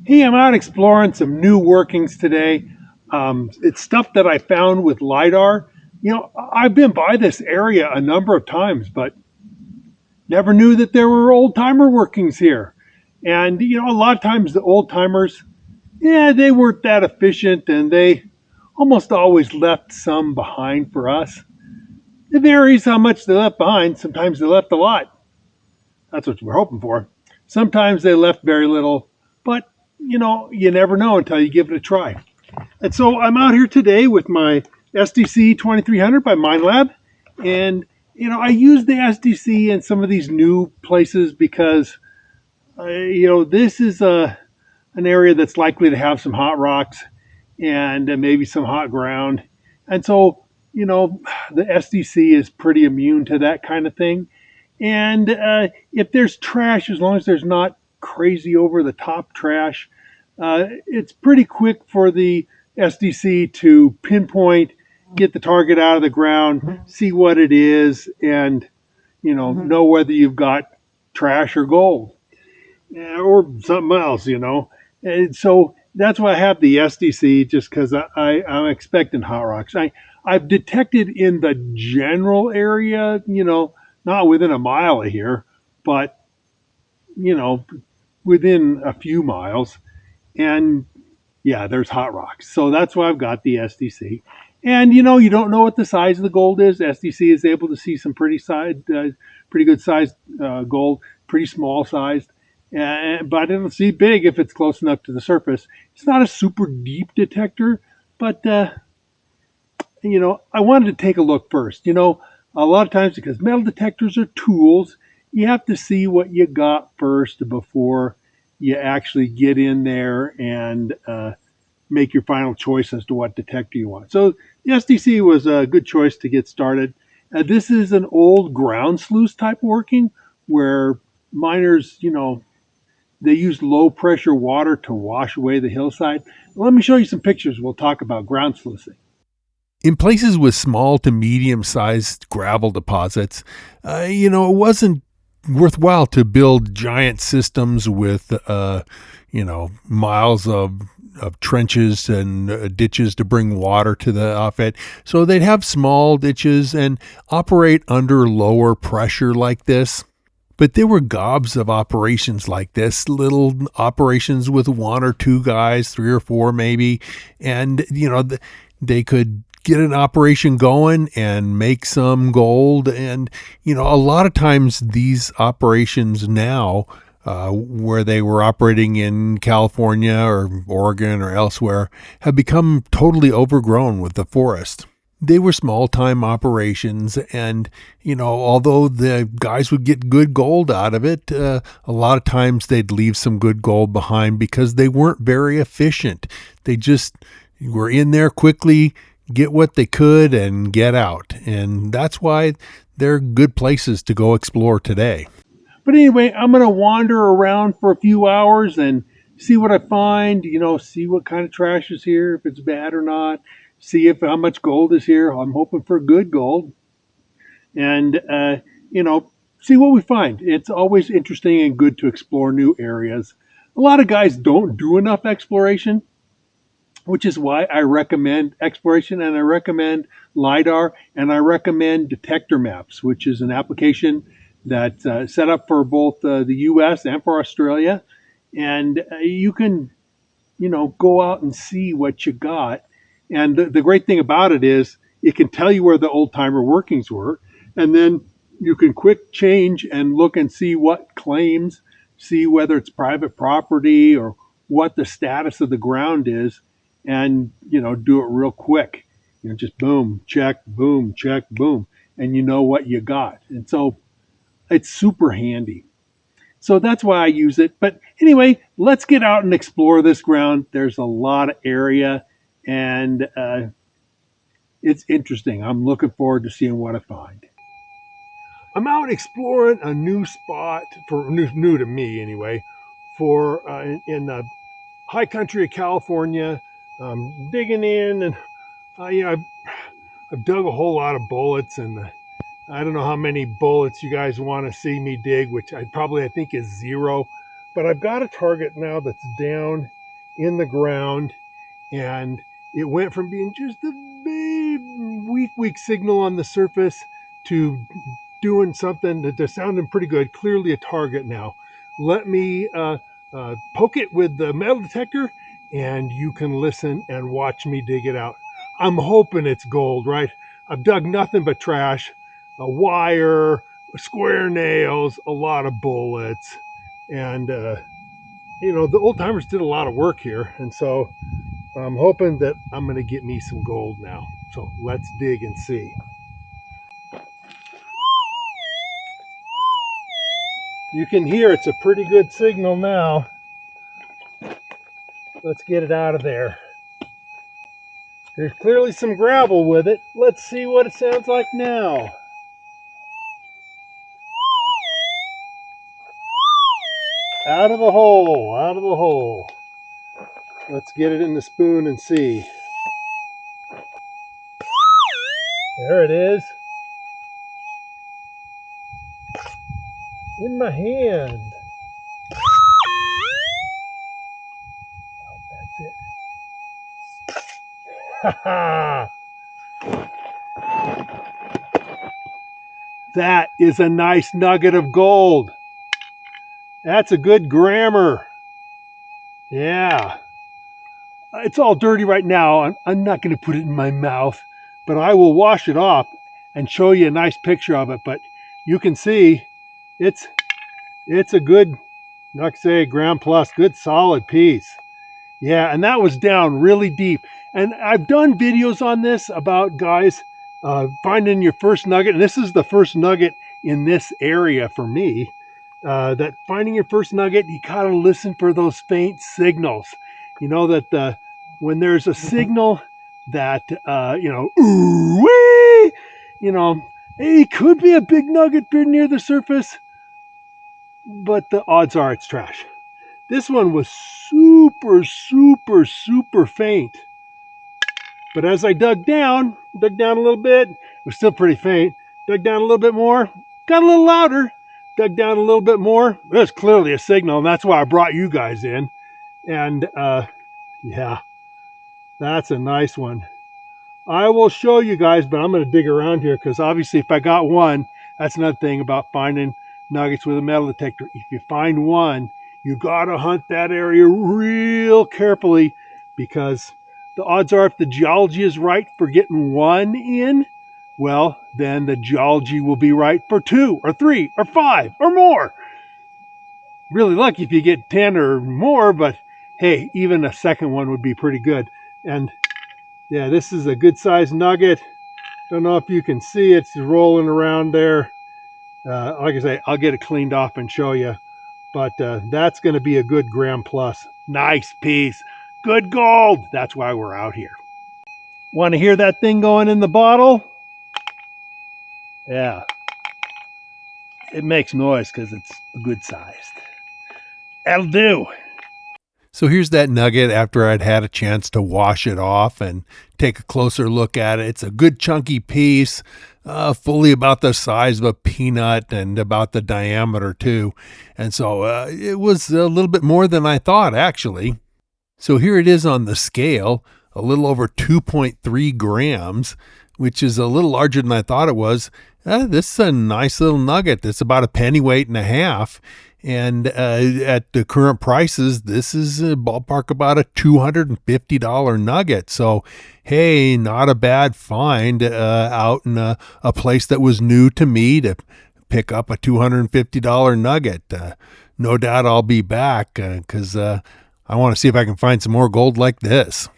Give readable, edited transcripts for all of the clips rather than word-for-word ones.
Hey, I'm out exploring some new workings today. It's stuff that I found with LiDAR. I've been by this area a number of times, but never knew that there were old timer workings here. And, a lot of times the old timers, yeah, they weren't that efficient and they almost always left some behind for us. It varies how much they left behind. Sometimes they left a lot. That's what we're hoping for. Sometimes they left very little, but you never know until you give it a try. And so I'm out here today with my SDC 2300 by MindLab, and I use the SDC in some of these new places because this is an area that's likely to have some hot rocks and maybe some hot ground, and so the SDC is pretty immune to that kind of thing. And if there's trash, as long as there's not crazy over the top trash, it's pretty quick for the SDC to pinpoint, get the target out of the ground, see what it is, and know whether you've got trash or gold, or something else. And so that's why I have the SDC, just because I'm expecting hot rocks. I've detected in the general area, not within a mile of here, but you know, within a few miles. And yeah, there's hot rocks. So that's why I've got the SDC. And you don't know what the size of the gold is. SDC is able to see some pretty good sized gold, pretty small sized, but it'll see big if it's close enough to the surface. It's not a super deep detector, but I wanted to take a look first. A lot of times because metal detectors are tools, you have to see what you got first before you actually get in there and make your final choice as to what detector you want. So the SDC was a good choice to get started. This is an old ground sluice type working where miners, they use low pressure water to wash away the hillside. Let me show you some pictures. We'll talk about ground sluicing. In places with small to medium sized gravel deposits, it wasn't worthwhile to build giant systems with, miles of trenches and ditches to bring water to the offset. So they'd have small ditches and operate under lower pressure like this. But there were gobs of operations like this, little operations with one or two guys, three or four maybe. And, they could get an operation going and make some gold. And, a lot of times these operations now, where they were operating in California or Oregon or elsewhere, have become totally overgrown with the forest. They were small time operations, and although the guys would get good gold out of it, a lot of times they'd leave some good gold behind because they weren't very efficient. They just were in there quickly, get what they could, and get out. And that's why they're good places to go explore today. But anyway, I'm going to wander around for a few hours and see what I find, see what kind of trash is here, if it's bad or not, see if how much gold is here. I'm hoping for good gold. And, see what we find. It's always interesting and good to explore new areas. A lot of guys don't do enough exploration, which is why I recommend exploration and I recommend LiDAR and I recommend detector maps, which is an application that's set up for both the US and for Australia. And you can, go out and see what you got. And the great thing about it is it can tell you where the old timer workings were. And then you can quick change and look and see what claims, see whether it's private property or what the status of the ground is, and do it real quick. Just boom, check, boom, and you know what you got. And so it's super handy. So that's why I use it. But anyway, let's get out and explore this ground. There's a lot of area, and it's interesting. I'm looking forward to seeing what I find. I'm out exploring a new spot for new to me anyway, for in the high country of California. Digging in, and I've dug a whole lot of bullets, and I don't know how many bullets you guys want to see me dig, which I think is zero. But I've got a target now that's down in the ground, and it went from being just a weak signal on the surface to doing something that is sounding pretty good. Clearly a target now. Let me poke it with the metal detector, and you can listen and watch me dig it out. I'm hoping it's gold, right? I've dug nothing but trash, a wire, square nails, a lot of bullets, and the old timers did a lot of work here, and so I'm hoping that I'm going to get me some gold now. So let's dig and see. You can hear it's a pretty good signal now. Let's get it out of there. There's clearly some gravel with it. Let's see what it sounds like now. Out of the hole, out of the hole. Let's get it in the spoon and see. There it is. In my hand. That's it. Ha ha! That is a nice nugget of gold. That's a good grammar. Yeah. It's all dirty right now. I'm not going to put it in my mouth, but I will wash it off and show you a nice picture of it. But you can see it's a good, like I say, gram plus, good solid piece. Yeah, and that was down really deep. And I've done videos on this about guys finding your first nugget. And this is the first nugget in this area for me. That finding your first nugget, you gotta listen for those faint signals. You know that when there's a signal that ooh wee, it could be a big nugget near the surface, but the odds are it's trash. This one was super faint. But as I dug down a little bit, it was still pretty faint. Dug down a little bit more, got a little louder. Dug down a little bit more. It was clearly a signal, and that's why I brought you guys in. And yeah, that's a nice one. I will show you guys, but I'm going to dig around here because obviously if I got one, that's another thing about finding nuggets with a metal detector. If you find one, you got to hunt that area real carefully because the odds are if the geology is right for getting one in, well, then the geology will be right for 2 or 3 or 5 or more. Really lucky if you get 10 or more, but hey, even a second one would be pretty good. And yeah, this is a good sized nugget. Don't know if you can see it. It's rolling around there. Like I say, I'll get it cleaned off and show you. But that's going to be a good gram plus. Nice piece. Good gold. That's why we're out here. Want to hear that thing going in the bottle? Yeah. It makes noise because it's good sized. That'll do. So here's that nugget after I'd had a chance to wash it off and take a closer look at it. It's a good chunky piece, fully about the size of a peanut and about the diameter too. And so it was a little bit more than I thought, actually. So here it is on the scale, a little over 2.3 grams, which is a little larger than I thought it was. This is a nice little nugget. It's about a pennyweight and a half. And at the current prices, this is a ballpark about a $250 nugget. So, hey, not a bad find out in a place that was new to me to pick up a $250 nugget. No doubt I'll be back because I want to see if I can find some more gold like this.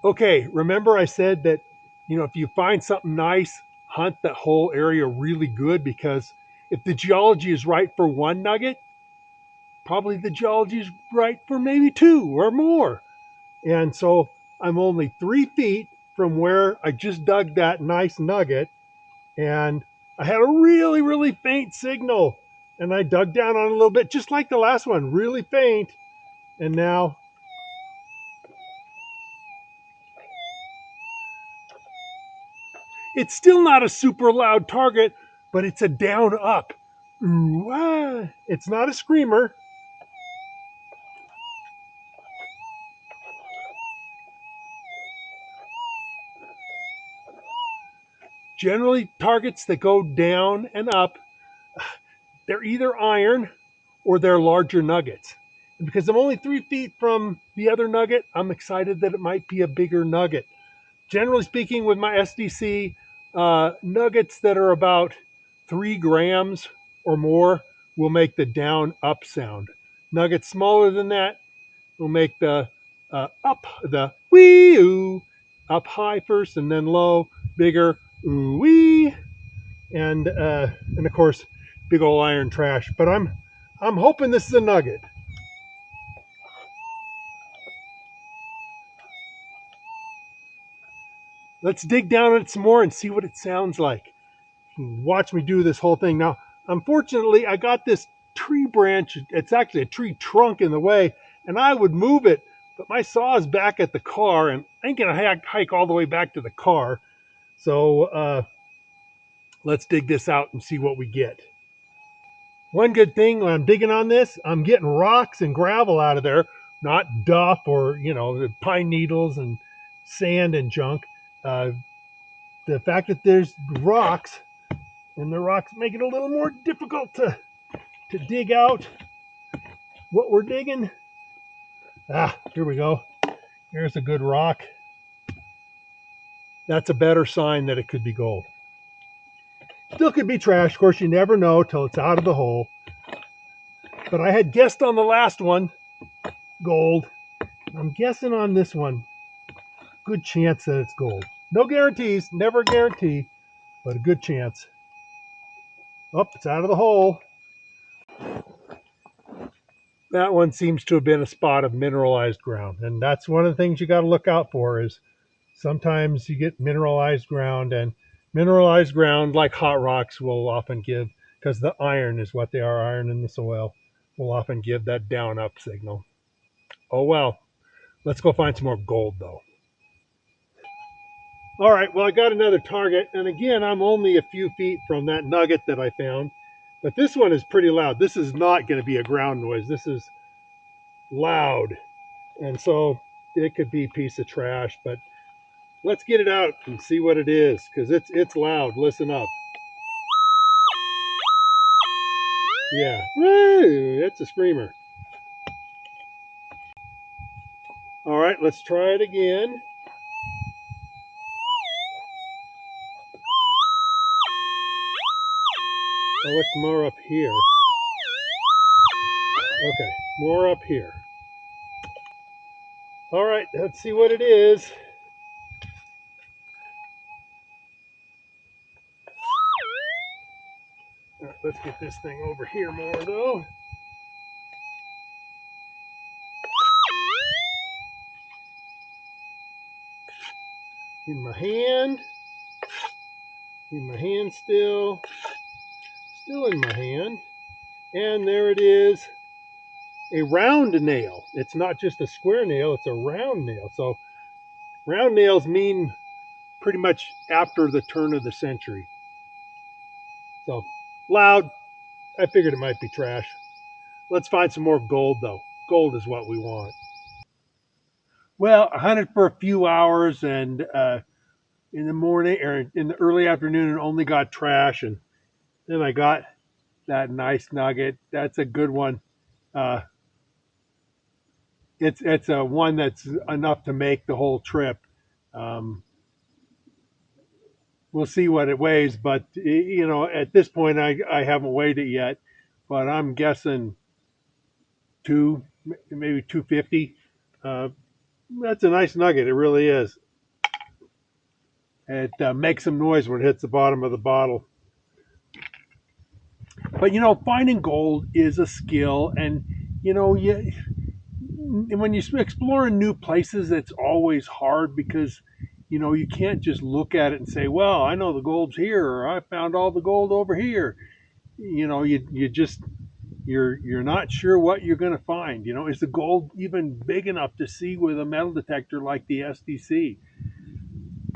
Okay, remember I said that, if you find something nice, hunt that whole area really good because if the geology is right for one nugget, probably the geology is right for maybe 2 or more. And so I'm only 3 feet from where I just dug that nice nugget, and I had a really faint signal. And I dug down on it a little bit, just like the last one, really faint. And now it's still not a super loud target, but it's a down up. Ooh, ah. It's not a screamer. Generally, targets that go down and up, they're either iron or they're larger nuggets. And because I'm only 3 feet from the other nugget, I'm excited that it might be a bigger nugget. Generally speaking, with my SDC, nuggets that are about 3 grams or more will make the down up sound. Nuggets smaller than that will make the up, the wee oo, up high first and then low, bigger ooh wee, and of course, big old iron trash. But I'm hoping this is a nugget. Let's dig down on it some more and see what it sounds like. Watch me do this whole thing. Now, unfortunately, I got this tree branch. It's actually a tree trunk in the way, and I would move it, but my saw is back at the car, and I ain't gonna hike all the way back to the car. So let's dig this out and see what we get. One good thing when I'm digging on this, I'm getting rocks and gravel out of there, not duff or the pine needles and sand and junk. Uh, the fact that there's rocks and the rocks make it a little more difficult to dig out what we're digging. Here we go. Here's a good rock. That's a better sign that it could be gold. Still could be trash. Of course, you never know till it's out of the hole. But I had guessed on the last one, gold. I'm guessing on this one, good chance that it's gold. No guarantees, never guarantee, but a good chance. Oh, it's out of the hole. That one seems to have been a spot of mineralized ground, and that's one of the things you got to look out for. Is sometimes you get mineralized ground, and mineralized ground, like hot rocks, will often give, because the iron is what they are, iron in the soil, will often give that down up signal. Oh well, let's go find some more gold though. All right, well, I got another target, and again, I'm only a few feet from that nugget that I found, but this one is pretty loud. This is not going to be a ground noise. This is loud, and so it could be a piece of trash, but let's get it out and see what it is, because it's loud. Listen up. Yeah, woo, it's a screamer. All right, let's try it again. Oh, it's more up here. Okay, more up here. All right, let's see what it is. All right, let's get this thing over here more though. In my hand. In my hand still. Still in my hand. And there it is. A round nail. It's not just a square nail, it's a round nail. So round nails mean pretty much after the turn of the century. So loud. I figured it might be trash. Let's find some more gold though. Gold is what we want. Well, I hunted for a few hours, and in the morning or in the early afternoon, and only got trash, and then I got that nice nugget. That's a good one. Uh, it's a one that's enough to make the whole trip. Um, we'll see what it weighs, but at this point, I haven't weighed it yet, but I'm guessing maybe 250. Uh, that's a nice nugget. It really is. It makes some noise when it hits the bottom of the bottle. But finding gold is a skill, and when you're exploring new places, it's always hard because you can't just look at it and say, "Well, I know the gold's here," or "I found all the gold over here." You're not sure what you're going to find. Is the gold even big enough to see with a metal detector like the SDC?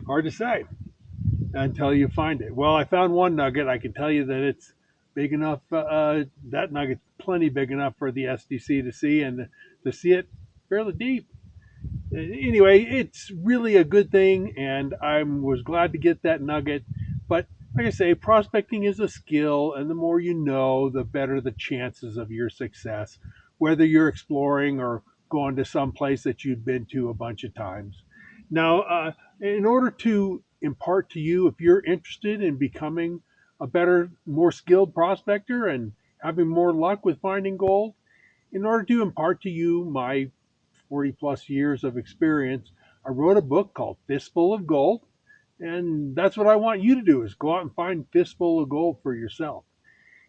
Hard to say until you find it. Well, I found one nugget. I can tell you that it's big enough. That nugget's plenty big enough for the SDC to see, and to see it fairly deep. Anyway, it's really a good thing, and I was glad to get that nugget. But like I say, prospecting is a skill, and the more you know, the better the chances of your success, whether you're exploring or going to some place that you've been to a bunch of times. Now, in order to impart to you, if you're interested in becoming a better, more skilled prospector and having more luck with finding gold, in order to impart to you my 40 plus years of experience, I wrote a book called Fistful of Gold. And that's what I want you to do is go out and find Fistful of Gold for yourself.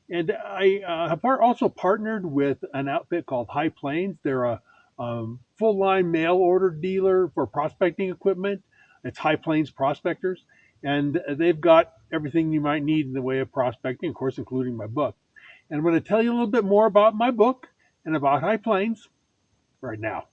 And I have also partnered with an outfit called High Plains. They're a full line mail order dealer for prospecting equipment. It's High Plains Prospectors. And they've got everything you might need in the way of prospecting, of course, including my book. And I'm going to tell you a little bit more about my book and about High Plains right now.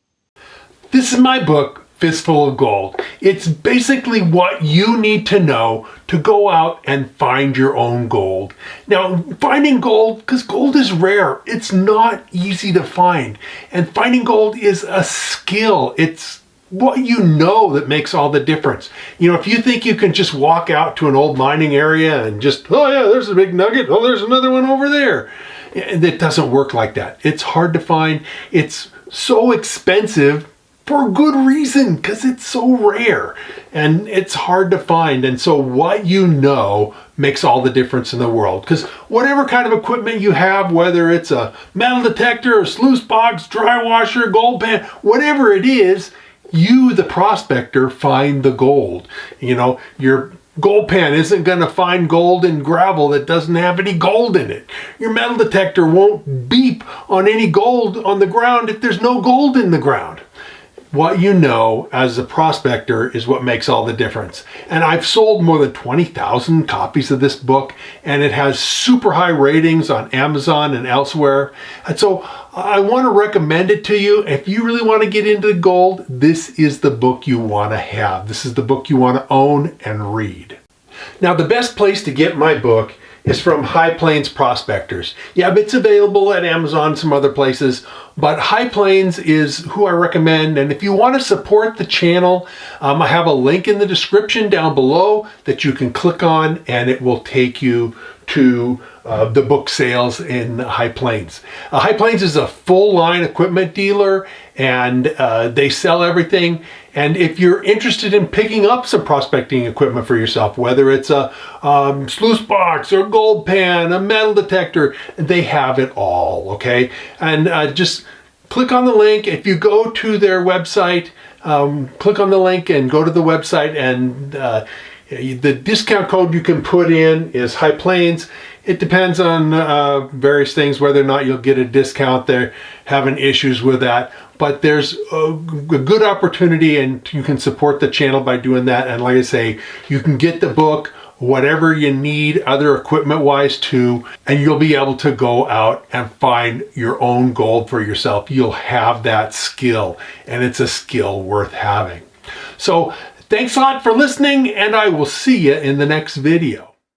This is my book, Fistful of Gold. It's basically what you need to know to go out and find your own gold. Now, finding gold, because gold is rare, it's not easy to find. And finding gold is a skill. It's what you know that makes all the difference. You know, if you think you can just walk out to an old mining area and just, oh yeah, there's a big nugget, oh, there's another one over there. It doesn't work like that. It's hard to find. It's so expensive for a good reason, because it's so rare and it's hard to find. And so what you know makes all the difference in the world, because whatever kind of equipment you have, whether it's a metal detector, a sluice box, dry washer, gold pan, whatever it is, you, the prospector, find the gold. You know, your gold pan isn't going to find gold in gravel that doesn't have any gold in it. Your metal detector won't beep on any gold on the ground if there's no gold in the ground. What you know as a prospector is what makes all the difference. And I've sold more than 20,000 copies of this book, and it has super high ratings on Amazon and elsewhere. And so I want to recommend it to you. If you really want to get into gold, this is the book you want to have. This is the book you want to own and read. Now, the best place to get my book is from High Plains Prospectors. Yeah, it's available at Amazon, some other places, but High Plains is who I recommend. And if you want to support the channel, I have a link in the description down below that you can click on, and it will take you to the book sales in High Plains. High Plains is a full line equipment dealer, and they sell everything. And if you're interested in picking up some prospecting equipment for yourself, whether it's a sluice box or a gold pan, a metal detector, they have it all, okay? And just click on the link. If you go to their website, click on the link and go to the website, and the discount code you can put in is High Plains. It depends on various things, whether or not you'll get a discount. They're having issues with that. But there's a good opportunity, and you can support the channel by doing that. And like I say, you can get the book, whatever you need, other equipment-wise too, and you'll be able to go out and find your own gold for yourself. You'll have that skill, and it's a skill worth having. So thanks a lot for listening, and I will see you in the next video.